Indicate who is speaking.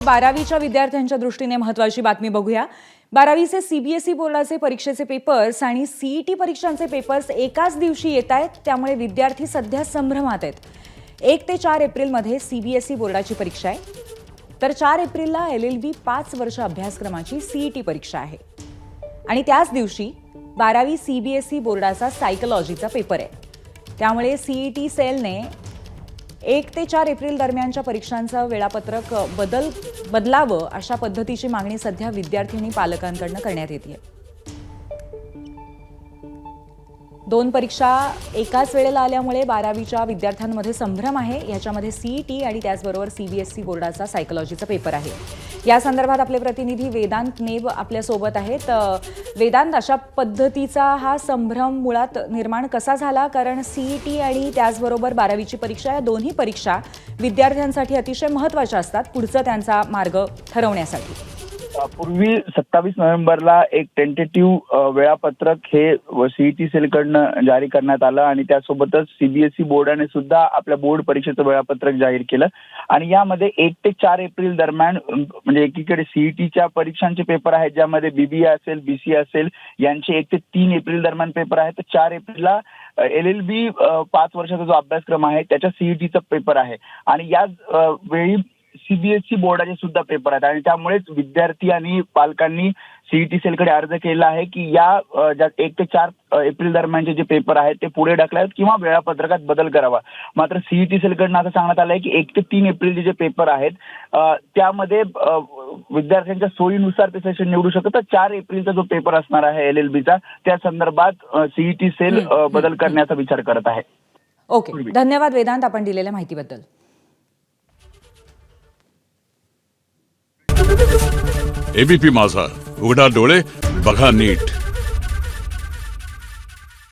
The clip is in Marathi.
Speaker 1: 12वीच्या विद्यार्थ्यांच्या दृष्टीने महत्त्वाची बातमी बघूया। 12वीचे सीबीएसई बोर्डाचे परीक्षेचे पेपर्स आणि सीईटी परीक्षांचे पेपर्स एकाच दिवशी येत आहेत, त्यामुळे विद्यार्थी सध्या संभ्रमात आहेत। 1 ते 4 एप्रिलमध्ये सीबीएसई बोर्डाची परीक्षा आहे, तर 4 एप्रिलला एलएलबी 5 वर्ष अभ्यासक्रमाची सीईटी परीक्षा आहे आणि त्याच दिवशी 12वी सीबीएसई बोर्डाचा सायकोलॉजीचा पेपर आहे। त्यामुळे सीईटी सेलने 1 ते 4 एप्रिल दरम्यानच्या परीक्षांचं वेळापत्रक बदलावं अशा पद्धतीची मागणी सध्या विद्यार्थी आणि पालकांकडून करण्यात येते। 2 परीक्षा एकाच वेळेला आल्यामुळे 12वीच्या विद्यार्थ्यांमध्ये संभ्रम आहे। याच्यामध्ये सीईटी आणि त्याचबरोबर सीबीएसई बोर्डाचा सायकोलॉजीचा पेपर आहे। या संदर्भात आपले प्रतिनिधी वेदांत नेब आपल्या सोबत आहेत। वेदांत, अशा पद्धतीचा हा संभ्रम मुळात निर्माण कसा झाला? कारण सीईटी आणि त्याचबरोबर 12वीची परीक्षा, या दोन्ही परीक्षा विद्यार्थ्यांसाठी अतिशय महत्त्वाच्या असतात पुढचा त्यांचा मार्ग ठरवण्यासाठी।
Speaker 2: पूर्वी 27 नोव्हेंबरला एक टेंटेटिव्ह वेळापत्रक हे सीईटी सेलकडनं जारी करण्यात आलं आणि त्यासोबतच सीबीएसई बोर्डाने सुद्धा आपल्या बोर्ड परीक्षेचं वेळापत्रक जाहीर केलं आणि यामध्ये 1 ते 4 एप्रिल दरम्यान म्हणजे एकीकडे सीईटीच्या परीक्षांचे पेपर आहेत, ज्यामध्ये बीबीए असेल, बीसीए असेल यांचे 1 ते 3 एप्रिल दरम्यान पेपर आहेत, तर 4 एप्रिलला एलएलबी 5 वर्षाचा जो अभ्यासक्रम आहे त्याच्या सीईटीचा पेपर आहे आणि याच वेळी सीबीएसई बोर्डाचे सुद्धा पेपर आहेत आणि त्यामुळेच विद्यार्थी आणि पालकांनी सीईटी सेलकडे अर्ज केला आहे की या 1 ते 4 एप्रिल दरम्यानचे जे पेपर आहेत ते पुढे ढकलावेत किंवा वेळापत्रकात बदल करावा। मात्र सीईटी सेलकडनं असं सांगण्यात आलं आहे की 1 ते 3 एप्रिलचे जे पेपर आहेत त्यामध्ये विद्यार्थ्यांच्या सोयीनुसार ते सेशन निवडू शकतात। तर 4 एप्रिलचा जो पेपर असणार आहे एलएलबीचा, त्या संदर्भात सीईटी सेल बदल करण्याचा विचार करत आहे।
Speaker 1: ओके, धन्यवाद वेदांत आपण दिलेल्या माहितीबद्दल।
Speaker 3: एबीपी माझा, उघडा डोळे बघा नीट।